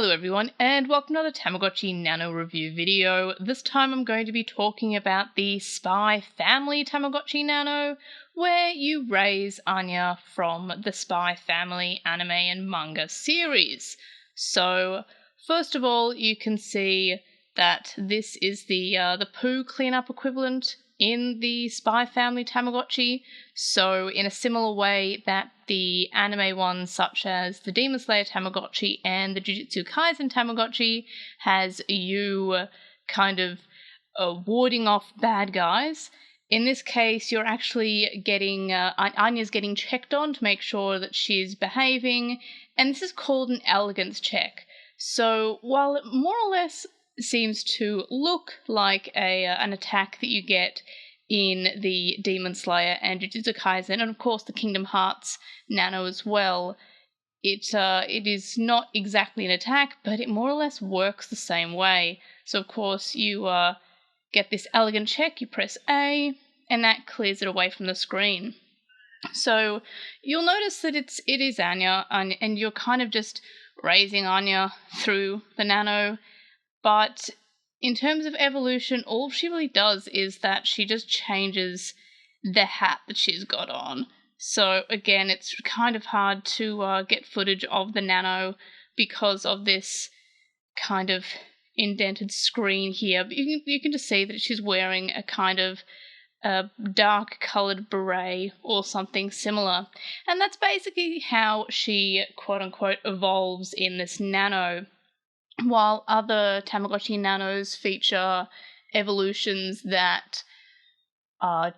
Hello everyone, and welcome to another Tamagotchi Nano review video. This time I'm going to be talking about the SPY Family Tamagotchi Nano, where you raise Anya from the SPY Family anime and manga series. So, first of all, you can see that this is the poo cleanup equivalent in the SPY Family Tamagotchi. So in a similar way that the anime ones such as the Demon Slayer Tamagotchi and the Jujutsu Kaisen Tamagotchi has you kind of warding off bad guys. In this case, you're actually getting, Anya's getting checked on to make sure that she's behaving, and this is called an Elegance check. So while it more or less seems to look like an attack that you get in the Demon Slayer and Jujutsu Kaisen, and of course the Kingdom Hearts Nano as well, it is not exactly an attack, but it more or less works the same way. So of course you get this elegant check, you press A, and that clears it away from the screen. So you'll notice that it is Anya, and you're kind of just raising Anya through the Nano. But in terms of evolution, all she really does is that she just changes the hat that she's got on. So again, it's kind of hard to get footage of the Nano because of this kind of indented screen here. But you can just see that she's wearing a kind of dark coloured beret or something similar. And that's basically how she quote-unquote evolves in this Nano. While other Tamagotchi Nanos feature evolutions that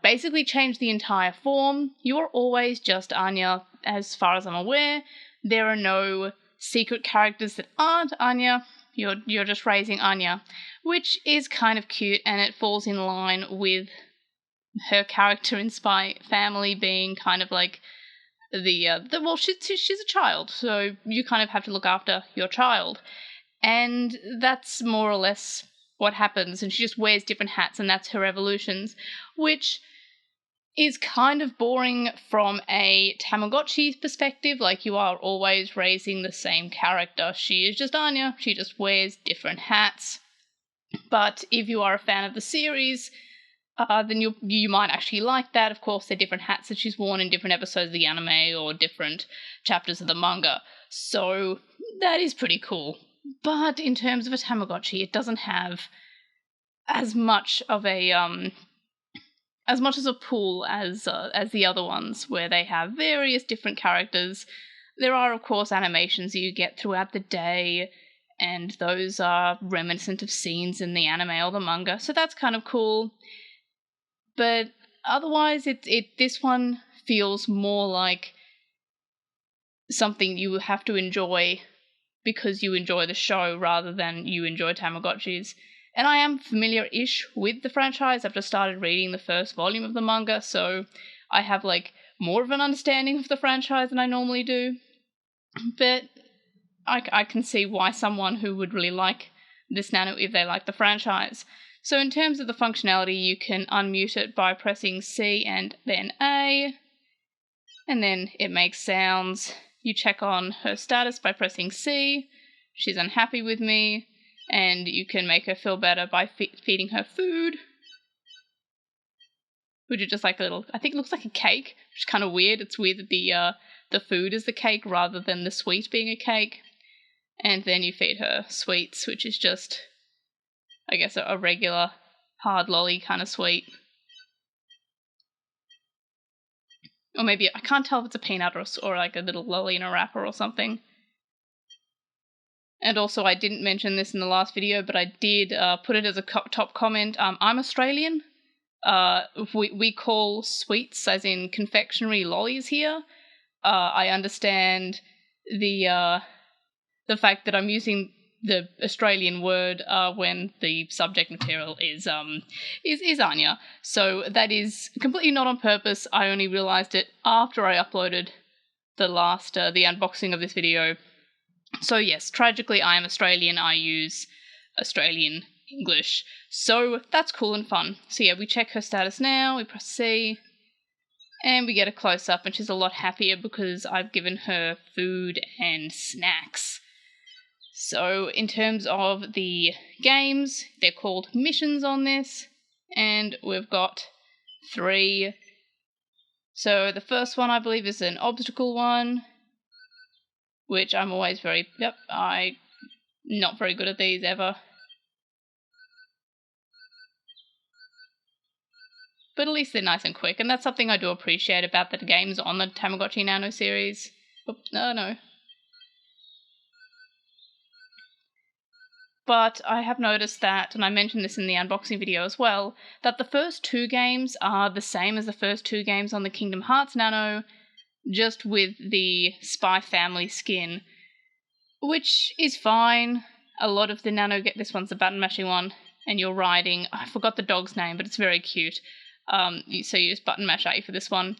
basically change the entire form, you are always just Anya, as far as I'm aware. There are no secret characters that aren't Anya, you're just raising Anya, which is kind of cute, and it falls in line with her character in SPY Family being kind of like well, she's a child, so you kind of have to look after your child. And that's more or less what happens, and she just wears different hats, and that's her evolutions, which is kind of boring from a Tamagotchi perspective. Like, you are always raising the same character. She is just Anya, she just wears different hats. But if you are a fan of the series, then you might actually like that. Of course, they're different hats that she's worn in different episodes of the anime or different chapters of the manga, so that is pretty cool. But in terms of a Tamagotchi, it doesn't have as much of a pool as the other ones, where they have various different characters. There are, of course, animations that you get throughout the day, and those are reminiscent of scenes in the anime or the manga, so that's kind of cool. But otherwise, this one feels more like something you have to enjoy because you enjoy the show rather than you enjoy Tamagotchis. And I am familiar-ish with the franchise. I've just started reading the first volume of the manga, so I have more of an understanding of the franchise than I normally do. But I can see why someone who would really like this Nano if they like the franchise. So in terms of the functionality, you can unmute it by pressing C and then A, and then it makes sounds. You check on her status by pressing C. She's unhappy with me, and you can make her feel better by feeding her food, which is just like a little, I think it looks like a cake, which is kind of weird. It's weird that the food is the cake rather than the sweet being a cake. And then you feed her sweets, which is just, I guess, a regular hard lolly kind of sweet. Or maybe, I can't tell if it's a peanut or like a little lolly in a wrapper or something. And also, I didn't mention this in the last video, but I did put it as a top comment. I'm Australian. We call sweets, as in confectionery, lollies here. I understand the fact that I'm using the Australian word when the subject material is Anya. So that is completely not on purpose. I only realised it after I uploaded the unboxing of this video. So yes, tragically I am Australian. I use Australian English. So that's cool and fun. So yeah, we check her status now, we press C, and we get a close-up, and she's a lot happier because I've given her food and snacks. So in terms of the games, they're called missions on this, and we've got 3. So the first one I believe is an obstacle one, which I'm always I'm not very good at these ever. But at least they're nice and quick, and that's something I do appreciate about the games on the Tamagotchi Nano series. No. But I have noticed that, and I mentioned this in the unboxing video as well, that the first 2 games are the same as the first 2 games on the Kingdom Hearts Nano, just with the SpyXFamily skin, which is fine. A lot of the Nano this one's the button mashing one, and you're riding, I forgot the dog's name, but it's very cute. So you just button mash for this one.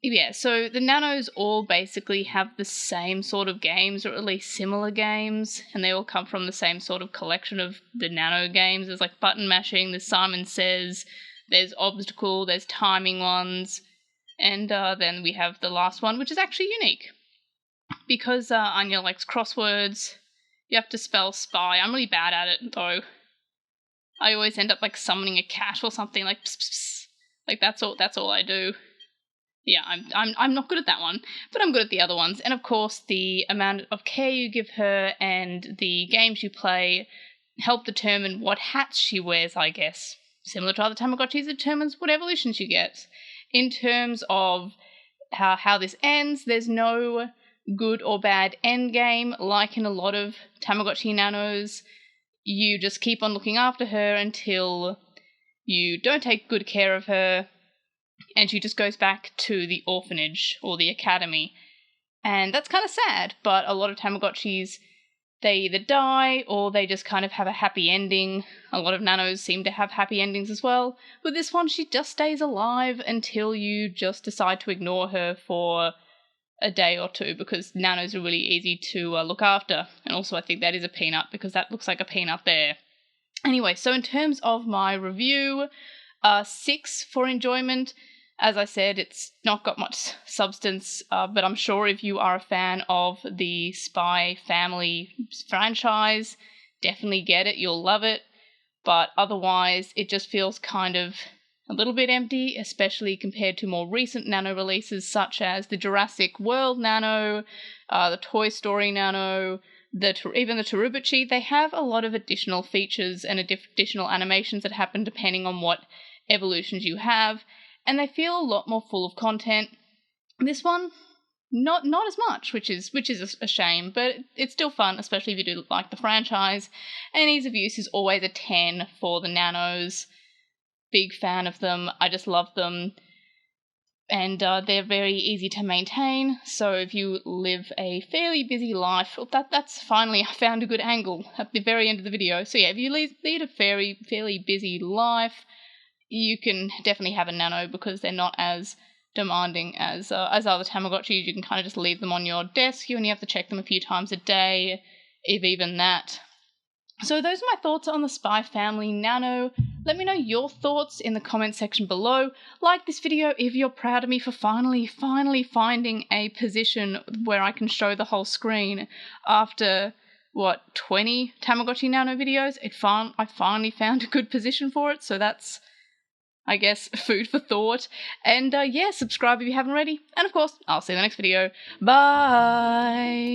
Yeah, so the Nanos all basically have the same sort of games, or at least similar games, and they all come from the same sort of collection of the Nano games. There's like button mashing, there's Simon Says, there's obstacle, there's timing ones, and then we have the last one, which is actually unique. Because Anya likes crosswords, you have to spell spy. I'm really bad at it, though. I always end up like summoning a cat or something, like pss, pss, pss. Like that's all I do. Yeah, I'm not good at that one, but I'm good at the other ones. And of course, the amount of care you give her and the games you play help determine what hats she wears, I guess. Similar to other Tamagotchis, it determines what evolution she gets. In terms of how this ends, there's no good or bad end game like in a lot of Tamagotchi Nanos. You just keep on looking after her until you don't take good care of her, and she just goes back to the orphanage or the academy. And that's kind of sad, but a lot of Tamagotchis, they either die or they just kind of have a happy ending. A lot of Nanos seem to have happy endings as well. With this one, she just stays alive until you just decide to ignore her for a day or 2, because Nanos are really easy to look after. And also I think that is a peanut, because that looks like a peanut there. Anyway, so in terms of my review, 6 for enjoyment. As I said, it's not got much substance, but I'm sure if you are a fan of the SpyXFamily franchise, definitely get it, you'll love it. But otherwise, it just feels kind of a little bit empty, especially compared to more recent Nano releases such as the Jurassic World Nano, the Toy Story Nano, even the Tarubuchi. They have a lot of additional features and additional animations that happen depending on what evolutions you have, and they feel a lot more full of content. This one, not as much, which is a shame, but it's still fun, especially if you do like the franchise. And ease of use is always a 10 for the Nanos. Big fan of them. I just love them. And they're very easy to maintain, so if you live a fairly busy life, that's finally, I found a good angle at the very end of the video. So yeah, if you lead a fairly busy life, you can definitely have a Nano, because they're not as demanding as other Tamagotchis. You can kind of just leave them on your desk. You only have to check them a few times a day, if even that. So those are my thoughts on the SpyXFamily Nano. Let me know your thoughts in the comment section below. Like this video if you're proud of me for finally finding a position where I can show the whole screen after, 20 Tamagotchi Nano videos. I finally found a good position for it, so that's, I guess, food for thought. And yeah, subscribe if you haven't already. And of course, I'll see you in the next video. Bye!